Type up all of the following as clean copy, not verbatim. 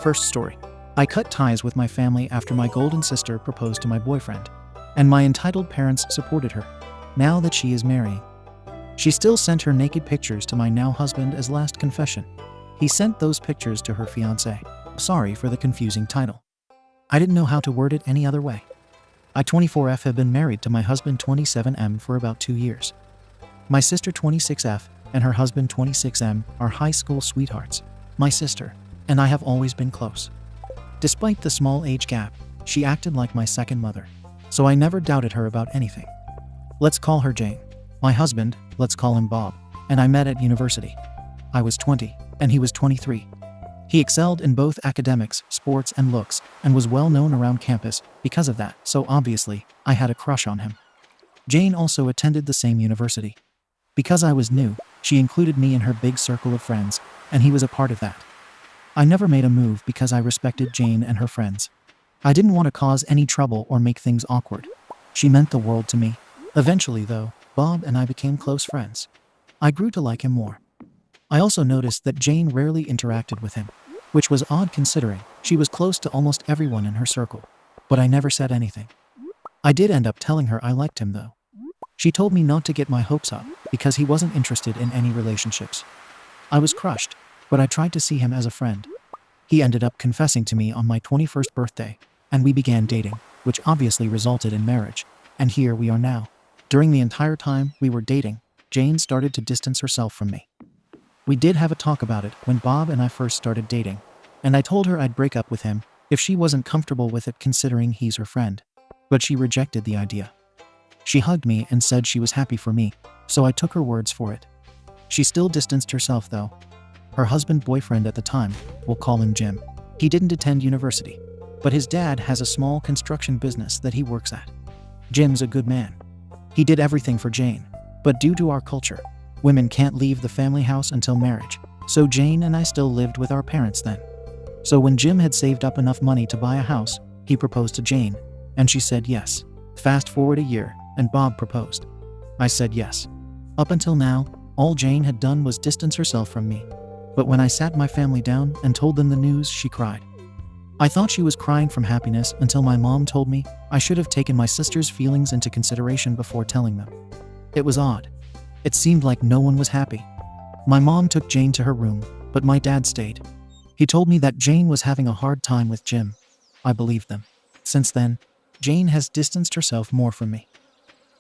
First story. I cut ties with my family after my golden sister proposed to my boyfriend, and my entitled parents supported her, now that she is marrying. She still sent her naked pictures to my now husband as last confession. He sent those pictures to her fiancé. Sorry for the confusing title. I didn't know how to word it any other way. I 24F have been married to my husband 27M for about 2 years. My sister 26F and her husband 26M are high school sweethearts. My sister and I have always been close. Despite the small age gap, she acted like my second mother, so I never doubted her about anything. Let's call her Jane. My husband, let's call him Bob, and I met at university. I was 20, and he was 23. He excelled in both academics, sports, and looks, and was well known around campus because of that, so obviously, I had a crush on him. Jane also attended the same university. Because I was new, she included me in her big circle of friends, and he was a part of that. I never made a move because I respected Jane and her friends. I didn't want to cause any trouble or make things awkward. She meant the world to me. Eventually, though, Bob and I became close friends. I grew to like him more. I also noticed that Jane rarely interacted with him, which was odd considering she was close to almost everyone in her circle, but I never said anything. I did end up telling her I liked him, though. She told me not to get my hopes up because he wasn't interested in any relationships. I was crushed, but I tried to see him as a friend. He ended up confessing to me on my 21st birthday, and we began dating, which obviously resulted in marriage, and here we are now. During the entire time we were dating, Jane started to distance herself from me. We did have a talk about it when Bob and I first started dating, and I told her I'd break up with him if she wasn't comfortable with it considering he's her friend, but she rejected the idea. She hugged me and said she was happy for me, so I took her words for it. She still distanced herself though. Her husband-boyfriend at the time, we'll call him Jim. He didn't attend university, but his dad has a small construction business that he works at. Jim's a good man. He did everything for Jane, but due to our culture, women can't leave the family house until marriage, so Jane and I still lived with our parents then. So when Jim had saved up enough money to buy a house, he proposed to Jane, and she said yes. Fast forward a year, and Bob proposed. I said yes. Up until now, all Jane had done was distance herself from me. But when I sat my family down and told them the news, she cried. I thought she was crying from happiness until my mom told me I should have taken my sister's feelings into consideration before telling them. It was odd. It seemed like no one was happy. My mom took Jane to her room, but my dad stayed. He told me that Jane was having a hard time with Jim. I believed them. Since then, Jane has distanced herself more from me.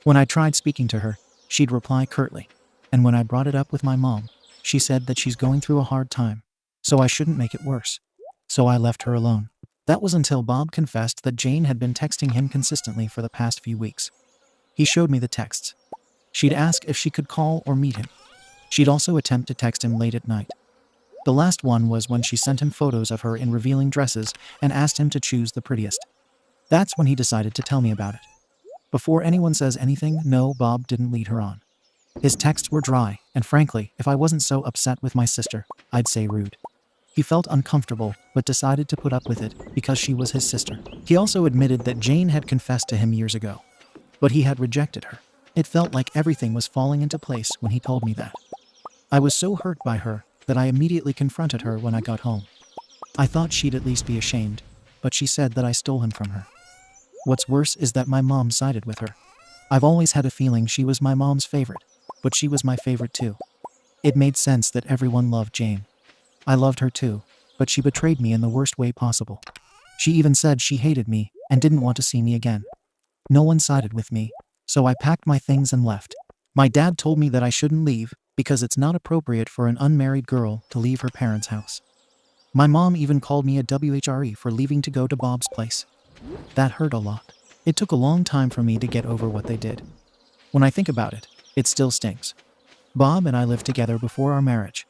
When I tried speaking to her, she'd reply curtly, and when I brought it up with my mom, she said that she's going through a hard time, so I shouldn't make it worse. So I left her alone. That was until Bob confessed that Jane had been texting him consistently for the past few weeks. He showed me the texts. She'd ask if she could call or meet him. She'd also attempt to text him late at night. The last one was when she sent him photos of her in revealing dresses and asked him to choose the prettiest. That's when he decided to tell me about it. Before anyone says anything, no, Bob didn't lead her on. His texts were dry, and frankly, if I wasn't so upset with my sister, I'd say rude. He felt uncomfortable, but decided to put up with it because she was his sister. He also admitted that Jane had confessed to him years ago, but he had rejected her. It felt like everything was falling into place when he told me that. I was so hurt by her that I immediately confronted her when I got home. I thought she'd at least be ashamed, but she said that I stole him from her. What's worse is that my mom sided with her. I've always had a feeling she was my mom's favorite, but she was my favorite too. It made sense that everyone loved Jane. I loved her too, but she betrayed me in the worst way possible. She even said she hated me and didn't want to see me again. No one sided with me, so I packed my things and left. My dad told me that I shouldn't leave because it's not appropriate for an unmarried girl to leave her parents' house. My mom even called me a WHRE for leaving to go to Bob's place. That hurt a lot. It took a long time for me to get over what they did. When I think about it, it still stings. Bob and I lived together before our marriage.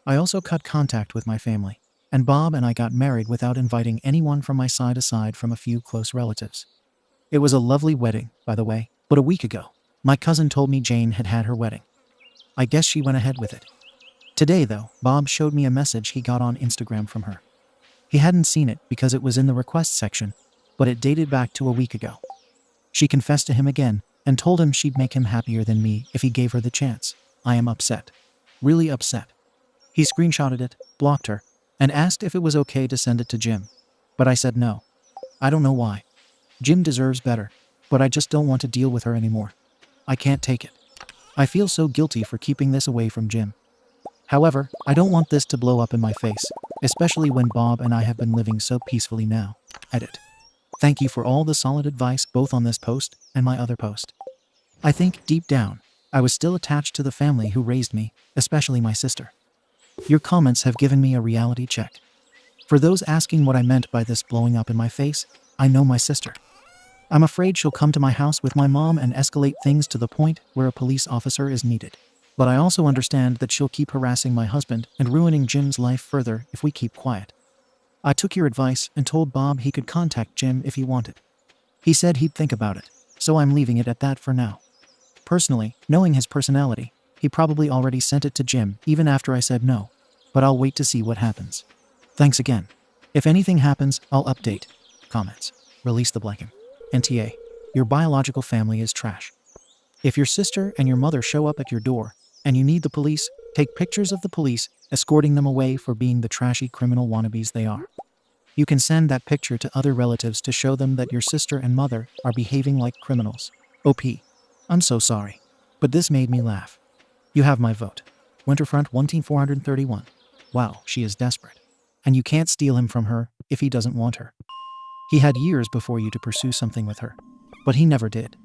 I also cut contact with my family, and Bob and I got married without inviting anyone from my side aside from a few close relatives. It was a lovely wedding, by the way, but a week ago, my cousin told me Jane had had her wedding. I guess she went ahead with it. Today, though, Bob showed me a message he got on Instagram from her. He hadn't seen it because it was in the request section, but it dated back to a week ago. She confessed to him again and told him she'd make him happier than me if he gave her the chance. I am upset. Really upset. He screenshotted it, blocked her, and asked if it was okay to send it to Jim. But I said no. I don't know why. Jim deserves better, but I just don't want to deal with her anymore. I can't take it. I feel so guilty for keeping this away from Jim. However, I don't want this to blow up in my face, especially when Bob and I have been living so peacefully now. Edit. Thank you for all the solid advice both on this post and my other post. I think, deep down, I was still attached to the family who raised me, especially my sister. Your comments have given me a reality check. For those asking what I meant by this blowing up in my face, I know my sister. I'm afraid she'll come to my house with my mom and escalate things to the point where a police officer is needed. But I also understand that she'll keep harassing my husband and ruining Jim's life further if we keep quiet. I took your advice and told Bob he could contact Jim if he wanted. He said he'd think about it, so I'm leaving it at that for now. Personally, knowing his personality, he probably already sent it to Jim even after I said no, but I'll wait to see what happens. Thanks again. If anything happens, I'll update. Comments. Release the blanking. NTA. Your biological family is trash. If your sister and your mother show up at your door and you need the police, take pictures of the police escorting them away for being the trashy criminal wannabes they are. You can send that picture to other relatives to show them that your sister and mother are behaving like criminals. OP. I'm so sorry, but this made me laugh. You have my vote. Winterfront 14431. Wow, she is desperate. And you can't steal him from her if he doesn't want her. He had years before you to pursue something with her, but he never did.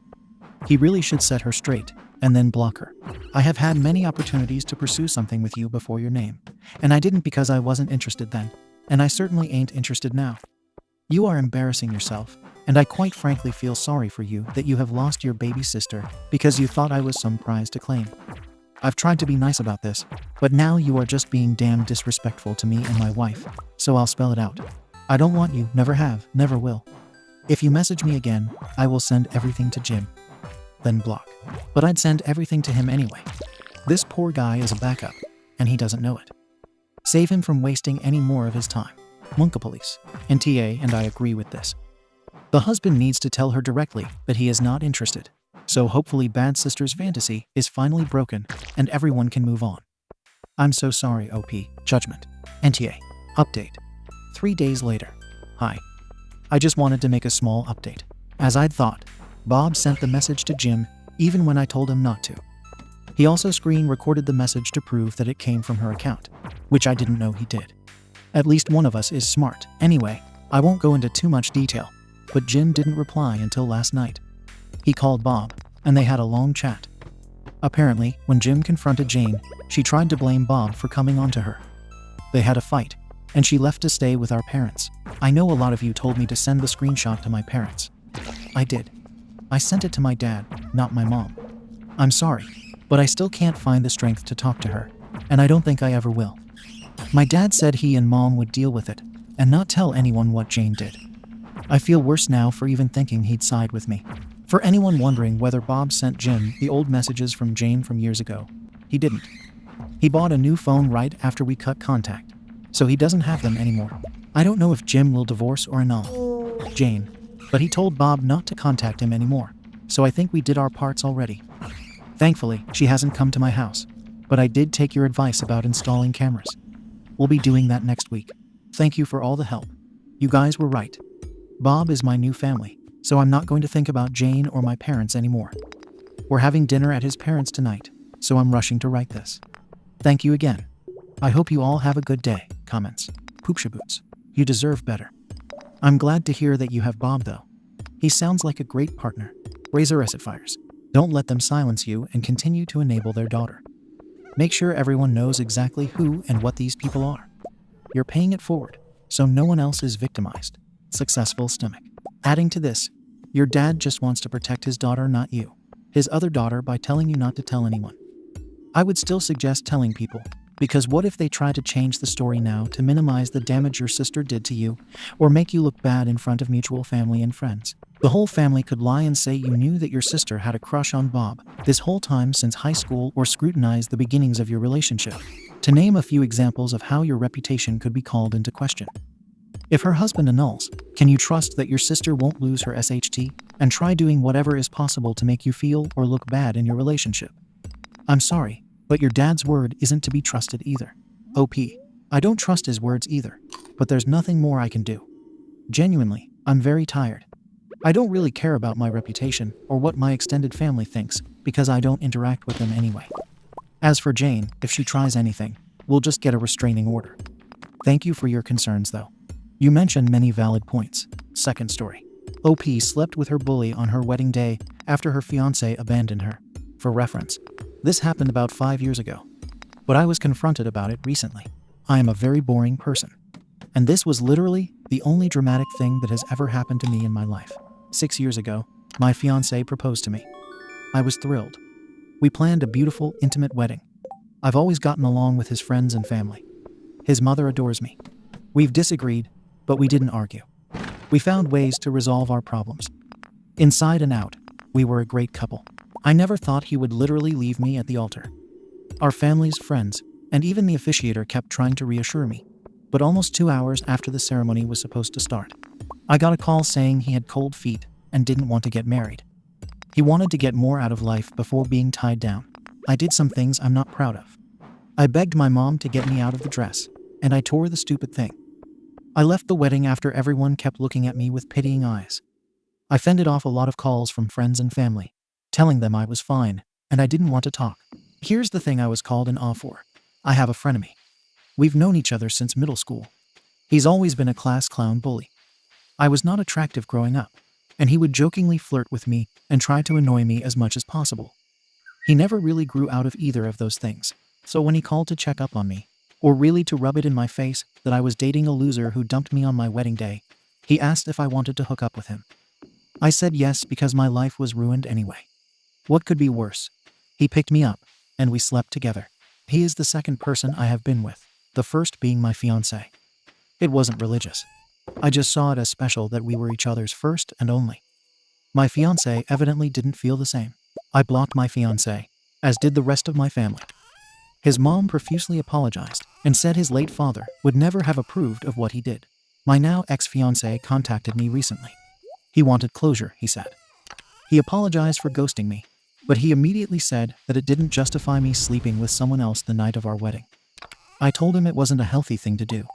He really should set her straight and then block her. I have had many opportunities to pursue something with you before your name, and I didn't because I wasn't interested then, and I certainly ain't interested now. You are embarrassing yourself, and I quite frankly feel sorry for you that you have lost your baby sister because you thought I was some prize to claim. I've tried to be nice about this, but now you are just being damn disrespectful to me and my wife, so I'll spell it out. I don't want you, never have, never will. If you message me again, I will send everything to Jim. Then block. But I'd send everything to him anyway. This poor guy is a backup, and he doesn't know it. Save him from wasting any more of his time. Munka Police. NTA, and I agree with this. The husband needs to tell her directly that he is not interested, so hopefully Bad Sister's fantasy is finally broken and everyone can move on. I'm so sorry, OP. Judgment. NTA. Update. 3 days later. Hi. I just wanted to make a small update. As I'd thought, Bob sent the message to Jim even when I told him not to. He also screen recorded the message to prove that it came from her account, which I didn't know he did. At least one of us is smart. Anyway, I won't go into too much detail, but Jim didn't reply until last night. He called Bob, and they had a long chat. Apparently, when Jim confronted Jane, she tried to blame Bob for coming onto her. They had a fight, and she left to stay with our parents. I know a lot of you told me to send the screenshot to my parents. I did. I sent it to my dad, not my mom. I'm sorry, but I still can't find the strength to talk to her, and I don't think I ever will. My dad said he and mom would deal with it, and not tell anyone what Jane did. I feel worse now for even thinking he'd side with me. For anyone wondering whether Bob sent Jim the old messages from Jane from years ago, he didn't. He bought a new phone right after we cut contact, so he doesn't have them anymore. I don't know if Jim will divorce or annul Jane, but he told Bob not to contact him anymore, so I think we did our parts already. Thankfully, she hasn't come to my house, but I did take your advice about installing cameras. We'll be doing that next week. Thank you for all the help. You guys were right. Bob is my new family, so I'm not going to think about Jane or my parents anymore. We're having dinner at his parents' tonight, so I'm rushing to write this. Thank you again. I hope you all have a good day. Comments. Poopshaboots. You deserve better. I'm glad to hear that you have Bob though. He sounds like a great partner. Razor as it fires. Don't let them silence you and continue to enable their daughter. Make sure everyone knows exactly who and what these people are. You're paying it forward, so no one else is victimized. Successful stomach. Adding to this, your dad just wants to protect his daughter, not you. His other daughter, by telling you not to tell anyone. I would still suggest telling people, because what if they try to change the story now to minimize the damage your sister did to you, or make you look bad in front of mutual family and friends? The whole family could lie and say you knew that your sister had a crush on Bob this whole time since high school, or scrutinize the beginnings of your relationship, to name a few examples of how your reputation could be called into question. If her husband annuls, can you trust that your sister won't lose her SHT and try doing whatever is possible to make you feel or look bad in your relationship? I'm sorry, but your dad's word isn't to be trusted either. OP. I don't trust his words either, but there's nothing more I can do. Genuinely, I'm very tired. I don't really care about my reputation or what my extended family thinks because I don't interact with them anyway. As for Jane, if she tries anything, we'll just get a restraining order. Thank you for your concerns though. You mentioned many valid points. Second story. OP slept with her bully on her wedding day after her fiancé abandoned her. For reference, this happened about 5 years ago, but I was confronted about it recently. I am a very boring person, and this was literally the only dramatic thing that has ever happened to me in my life. 6 years ago, my fiancé proposed to me. I was thrilled. We planned a beautiful, intimate wedding. I've always gotten along with his friends and family. His mother adores me. We've disagreed, but we didn't argue. We found ways to resolve our problems. Inside and out, we were a great couple. I never thought he would literally leave me at the altar. Our families, friends, and even the officiator kept trying to reassure me. But almost 2 hours after the ceremony was supposed to start, I got a call saying he had cold feet and didn't want to get married. He wanted to get more out of life before being tied down. I did some things I'm not proud of. I begged my mom to get me out of the dress, and I tore the stupid thing. I left the wedding after everyone kept looking at me with pitying eyes. I fended off a lot of calls from friends and family, telling them I was fine, and I didn't want to talk. Here's the thing I was called in awe for. I have a frenemy. We've known each other since middle school. He's always been a class clown bully. I was not attractive growing up, and he would jokingly flirt with me and try to annoy me as much as possible. He never really grew out of either of those things, so when he called to check up on me, or really to rub it in my face that I was dating a loser who dumped me on my wedding day, he asked if I wanted to hook up with him. I said yes because my life was ruined anyway. What could be worse? He picked me up, and we slept together. He is the second person I have been with, the first being my fiancé. It wasn't religious. I just saw it as special that we were each other's first and only. My fiancé evidently didn't feel the same. I blocked my fiancé, as did the rest of my family. His mom profusely apologized and said his late father would never have approved of what he did. My now ex-fiancé contacted me recently. He wanted closure, he said. He apologized for ghosting me, but he immediately said that it didn't justify me sleeping with someone else the night of our wedding. I told him it wasn't a healthy thing to do,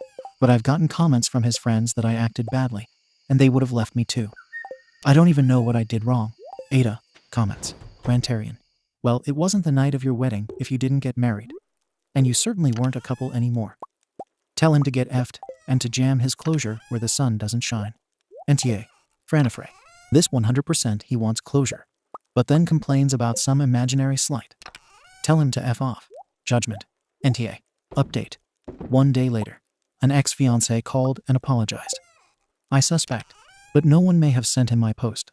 but I've gotten comments from his friends that I acted badly, and they would have left me too. I don't even know what I did wrong. Ada comments. Rantarian. Well, it wasn't the night of your wedding if you didn't get married. And you certainly weren't a couple anymore. Tell him to get effed and to jam his closure where the sun doesn't shine. NTA. Franifrey. This 100% he wants closure, but then complains about some imaginary slight. Tell him to F off. Judgment. NTA. Update. 1 day later, an ex-fiancé called and apologized. I suspect, but no one may have sent him my post.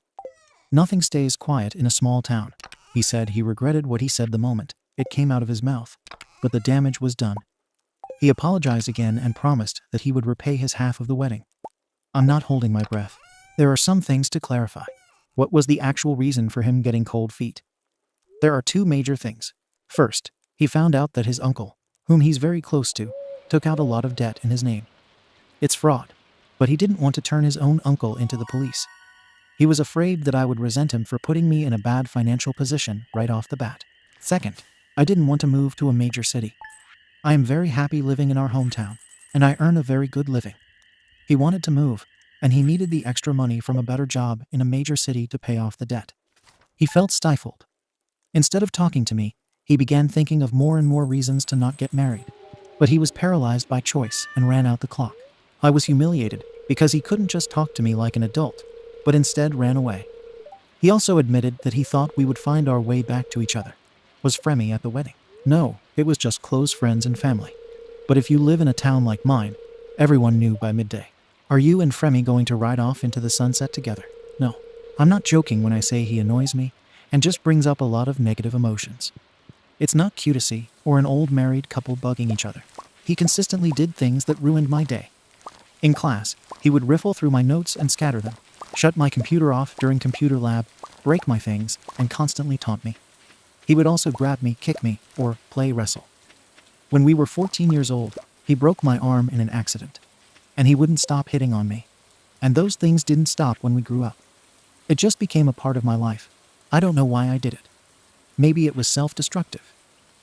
Nothing stays quiet in a small town. He said he regretted what he said the moment it came out of his mouth, but the damage was done. He apologized again and promised that he would repay his half of the wedding. I'm not holding my breath. There are some things to clarify. What was the actual reason for him getting cold feet? There are 2 major things. First, he found out that his uncle, whom he's very close to, took out a lot of debt in his name. It's fraud, but he didn't want to turn his own uncle into the police. He was afraid that I would resent him for putting me in a bad financial position right off the bat. Second, I didn't want to move to a major city. I am very happy living in our hometown, and I earn a very good living. He wanted to move, and he needed the extra money from a better job in a major city to pay off the debt. He felt stifled. Instead of talking to me, he began thinking of more and more reasons to not get married. But he was paralyzed by choice and ran out the clock. I was humiliated because he couldn't just talk to me like an adult, but instead ran away. He also admitted that he thought we would find our way back to each other. Was Fremy at the wedding? No, it was just close friends and family. But if you live in a town like mine, everyone knew by midday. Are you and Fremy going to ride off into the sunset together? No. I'm not joking when I say he annoys me and just brings up a lot of negative emotions. It's not cutacy or an old married couple bugging each other. He consistently did things that ruined my day. In class, he would riffle through my notes and scatter them, shut my computer off during computer lab, break my things, and constantly taunt me. He would also grab me, kick me, or play wrestle. When we were 14 years old, he broke my arm in an accident. And he wouldn't stop hitting on me. And those things didn't stop when we grew up. It just became a part of my life. I don't know why I did it. Maybe it was self-destructive.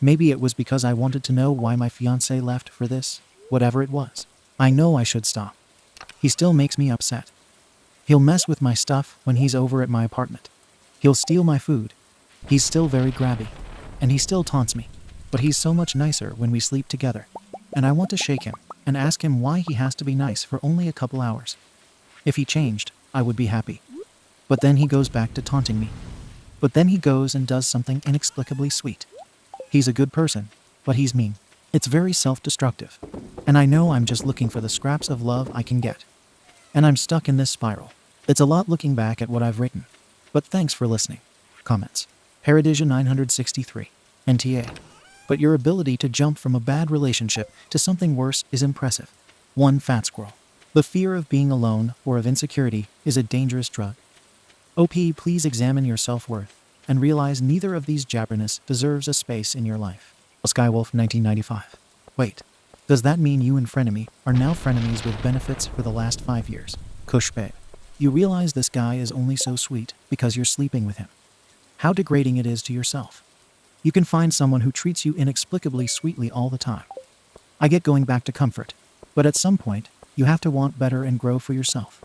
Maybe it was because I wanted to know why my fiancé left for this. whatever it was. I know I should stop. He still makes me upset. He'll mess with my stuff when he's over at my apartment. He'll steal my food. He's still very grabby. And he still taunts me. But he's so much nicer when we sleep together. And I want to shake him and ask him why he has to be nice for only a couple hours. If he changed, I would be happy. But then he goes back to taunting me. But then he goes and does something inexplicably sweet. He's a good person, but he's mean. It's very self-destructive. And I know I'm just looking for the scraps of love I can get. And I'm stuck in this spiral. It's a lot looking back at what I've written. But thanks for listening. Comments. Paradisia 963. NTA. But your ability to jump from a bad relationship to something worse is impressive. 1 Fat Squirrel. The fear of being alone or of insecurity is a dangerous drug. OP, please examine your self-worth and realize neither of these jabberness deserves a space in your life. Skywolf 1995. Wait, does that mean you and Frenemy are now frenemies with benefits for the last 5 years? Kush babe. You realize this guy is only so sweet because you're sleeping with him. How degrading it is to yourself. You can find someone who treats you inexplicably sweetly all the time. I get going back to comfort, but at some point, you have to want better and grow for yourself.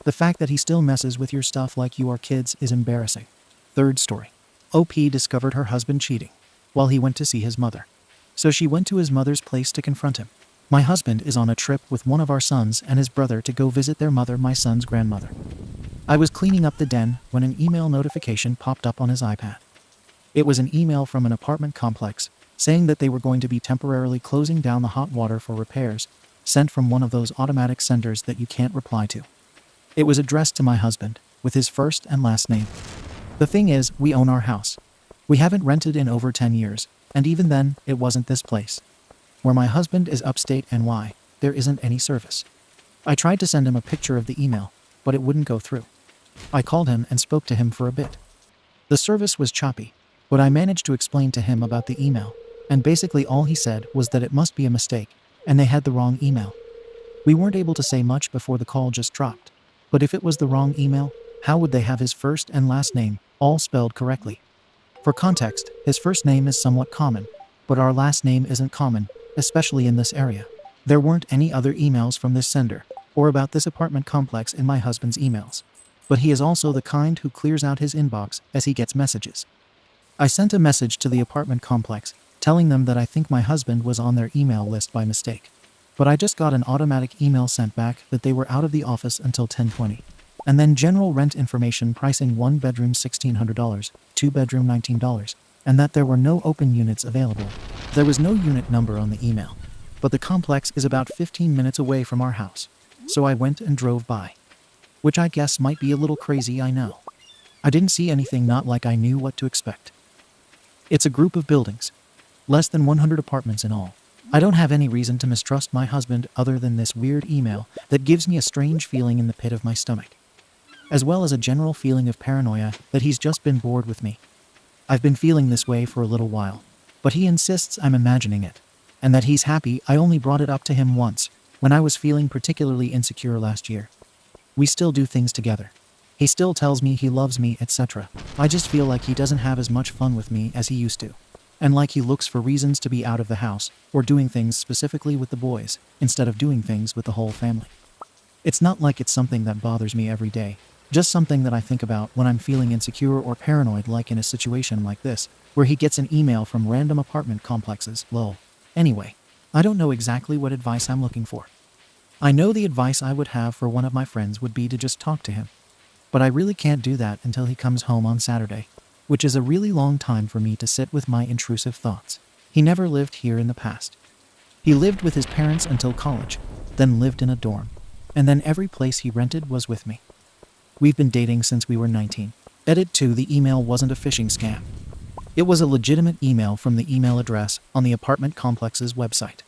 The fact that he still messes with your stuff like you are kids is embarrassing. 3rd story. OP discovered her husband cheating while he went to see his mother. So she went to his mother's place to confront him. My husband is on a trip with one of our sons and his brother to go visit their mother, my son's grandmother. I was cleaning up the den when an email notification popped up on his iPad. It was an email from an apartment complex saying that they were going to be temporarily closing down the hot water for repairs, sent from one of those automatic senders that you can't reply to. It was addressed to my husband, with his first and last name. The thing is, we own our house. We haven't rented in over 10 years, and even then, it wasn't this place. Where my husband is upstate NY, there isn't any service. I tried to send him a picture of the email, but it wouldn't go through. I called him and spoke to him for a bit. The service was choppy, but I managed to explain to him about the email, and basically all he said was that it must be a mistake, and they had the wrong email. We weren't able to say much before the call just dropped. But if it was the wrong email, how would they have his first and last name all spelled correctly? For context, his first name is somewhat common, but our last name isn't common, especially in this area. There weren't any other emails from this sender, or about this apartment complex in my husband's emails. But he is also the kind who clears out his inbox as he gets messages. I sent a message to the apartment complex, telling them that I think my husband was on their email list by mistake. But I just got an automatic email sent back that they were out of the office until 10:20. And then general rent information pricing 1 bedroom $1,600, 2 bedroom $19, and that there were no open units available. There was no unit number on the email, but the complex is about 15 minutes away from our house. So I went and drove by. Which I guess might be a little crazy, I know. I didn't see anything, not like I knew what to expect. It's a group of buildings. Less than 100 apartments in all. I don't have any reason to mistrust my husband other than this weird email that gives me a strange feeling in the pit of my stomach. As well as a general feeling of paranoia that he's just been bored with me. I've been feeling this way for a little while, but he insists I'm imagining it, and that he's happy I only brought it up to him once, when I was feeling particularly insecure last year. We still do things together. He still tells me he loves me, etc. I just feel like he doesn't have as much fun with me as he used to. And like he looks for reasons to be out of the house, or doing things specifically with the boys, instead of doing things with the whole family. It's not like it's something that bothers me every day, just something that I think about when I'm feeling insecure or paranoid, like in a situation like this, where he gets an email from random apartment complexes, lol. Anyway, I don't know exactly what advice I'm looking for. I know the advice I would have for one of my friends would be to just talk to him. But I really can't do that until he comes home on Saturday, which is a really long time for me to sit with my intrusive thoughts. He never lived here in the past. He lived with his parents until college, then lived in a dorm, and then every place he rented was with me. We've been dating since we were 19. Edit 2. The email wasn't a phishing scam. It was a legitimate email from the email address on the apartment complex's website.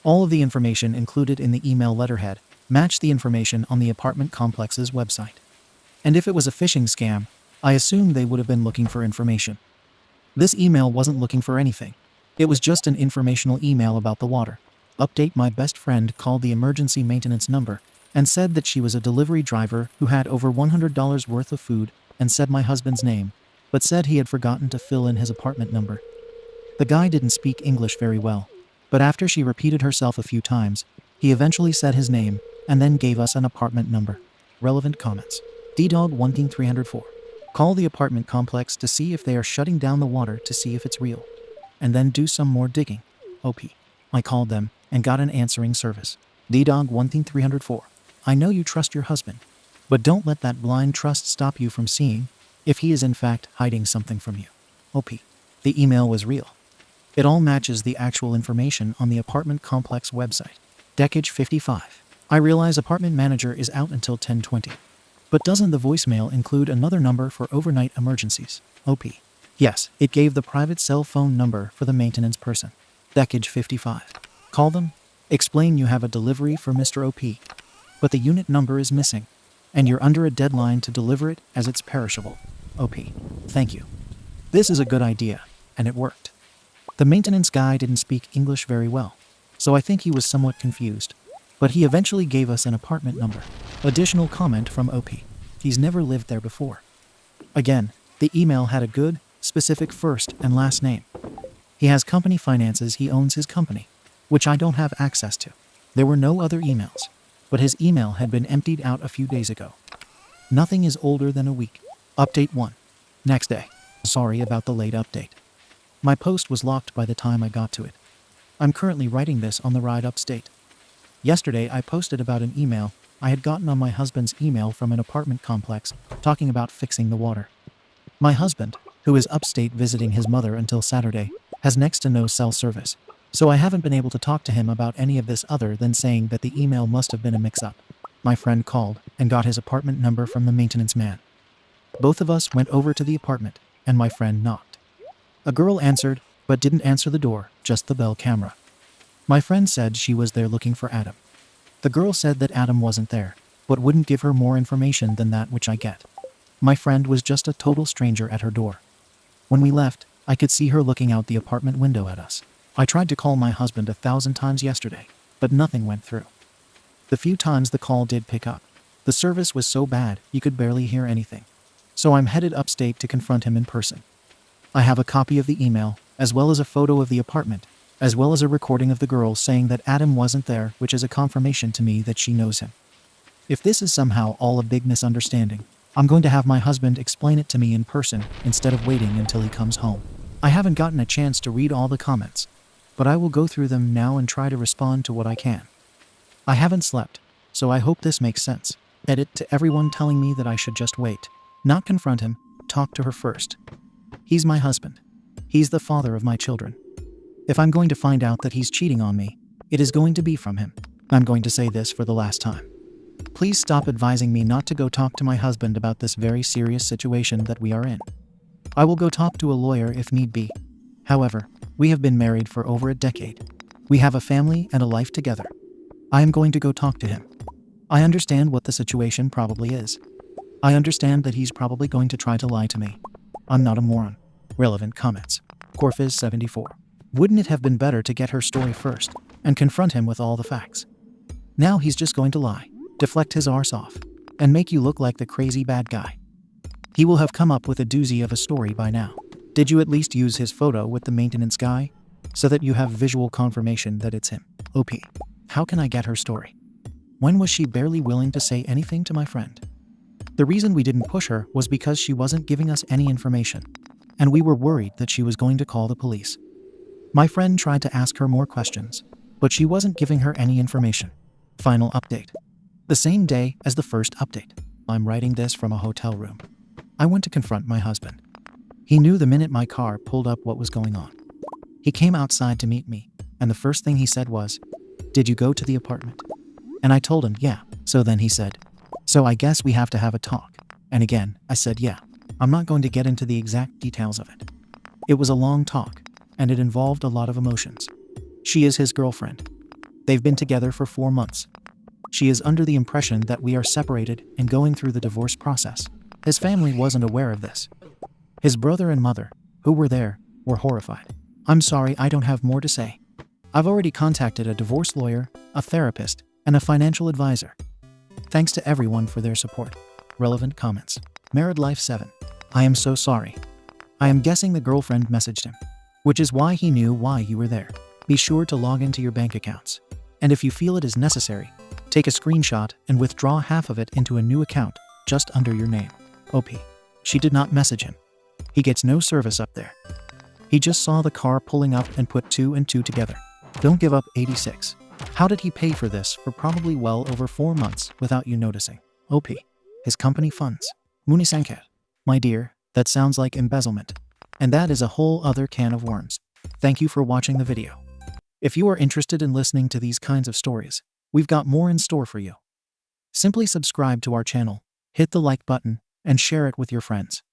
All of the information included in the email letterhead matched the information on the apartment complex's website. And if it was a phishing scam, I assumed they would have been looking for information. This email wasn't looking for anything. It was just an informational email about the water. Update: my best friend called the emergency maintenance number and said that she was a delivery driver who had over $100 worth of food and said my husband's name, but said he had forgotten to fill in his apartment number. The guy didn't speak English very well, But after she repeated herself a few times, he eventually said his name and then gave us an apartment number. Relevant comments. DDog1King304. Call the apartment complex to see if they are shutting down the water to see if it's real. And then do some more digging. OP. I called them and got an answering service. DDog1King304. I know you trust your husband, but don't let that blind trust stop you from seeing if he is in fact hiding something from you. OP. The email was real. It all matches the actual information on the apartment complex website. Decage 55. I realize apartment manager is out until 10:20. But doesn't the voicemail include another number for overnight emergencies? OP. Yes, it gave the private cell phone number for the maintenance person. Decage 55. Call them. Explain you have a delivery for Mr. OP, but the unit number is missing, and you're under a deadline to deliver it as it's perishable. OP. Thank you. This is a good idea, and it worked. The maintenance guy didn't speak English very well, so I think he was somewhat confused, but he eventually gave us an apartment number. Additional comment from OP. He's never lived there before. Again, the email had a good, specific first and last name. He has company finances, he owns his company, which I don't have access to. There were no other emails, but his email had been emptied out a few days ago. Nothing is older than a week. Update 1. Next day. Sorry about the late update. My post was locked by the time I got to it. I'm currently writing this on the ride upstate. Yesterday I posted about an email I had gotten on my husband's email from an apartment complex talking about fixing the water. My husband, who is upstate visiting his mother until Saturday, has next to no cell service, so I haven't been able to talk to him about any of this other than saying that the email must have been a mix-up. My friend called and got his apartment number from the maintenance man. Both of us went over to the apartment, and my friend knocked. A girl answered, but didn't answer the door, just the bell camera. My friend said she was there looking for Adam. The girl said that Adam wasn't there, but wouldn't give her more information than that which I get. My friend was just a total stranger at her door. When we left, I could see her looking out the apartment window at us. I tried to call my husband 1,000 times yesterday, but nothing went through. The few times the call did pick up, the service was so bad you could barely hear anything. So I'm headed upstate to confront him in person. I have a copy of the email, as well as a photo of the apartment, as well as a recording of the girl saying that Adam wasn't there, which is a confirmation to me that she knows him. If this is somehow all a big misunderstanding, I'm going to have my husband explain it to me in person instead of waiting until he comes home. I haven't gotten a chance to read all the comments, but I will go through them now and try to respond to what I can. I haven't slept, so I hope this makes sense. Edit to everyone telling me that I should just wait, not confront him, talk to her first. He's my husband. He's the father of my children. If I'm going to find out that he's cheating on me, it is going to be from him. I'm going to say this for the last time. Please stop advising me not to go talk to my husband about this very serious situation that we are in. I will go talk to a lawyer if need be. However, we have been married for over a decade. We have a family and a life together. I am going to go talk to him. I understand what the situation probably is. I understand that he's probably going to try to lie to me. I'm not a moron. Relevant comments. Corfiz74. Wouldn't it have been better to get her story first and confront him with all the facts? Now he's just going to lie, deflect his arse off, and make you look like the crazy bad guy. He will have come up with a doozy of a story by now. Did you at least use his photo with the maintenance guy so that you have visual confirmation that it's him? OP. How can I get her story? When was she barely willing to say anything to my friend? The reason we didn't push her was because she wasn't giving us any information, and we were worried that she was going to call the police. My friend tried to ask her more questions, but she wasn't giving her any information. Final update. The same day as the first update. I'm writing this from a hotel room. I went to confront my husband. He knew the minute my car pulled up what was going on. He came outside to meet me, and the first thing he said was, "Did you go to the apartment?" And I told him, "Yeah." So then he said, "So I guess we have to have a talk." And again, I said, "Yeah." I'm not going to get into the exact details of it. It was a long talk, and it involved a lot of emotions. She is his girlfriend. They've been together for 4 months. She is under the impression that we are separated and going through the divorce process. His family wasn't aware of this. His brother and mother, who were there, were horrified. I'm sorry, I don't have more to say. I've already contacted a divorce lawyer, a therapist, and a financial advisor. Thanks to everyone for their support. Relevant comments. Married Life 7. I am so sorry. I am guessing the girlfriend messaged him, which is why he knew why you were there. Be sure to log into your bank accounts. And if you feel it is necessary, take a screenshot and withdraw half of it into a new account just under your name. OP. She did not message him. He gets no service up there. He just saw the car pulling up and put 2 and 2 together. Don't give up 86. How did he pay for this for probably well over 4 months without you noticing? OP. His company funds. Munisanket. My dear, that sounds like embezzlement. And that is a whole other can of worms. Thank you for watching the video. If you are interested in listening to these kinds of stories, we've got more in store for you. Simply subscribe to our channel, hit the like button, and share it with your friends.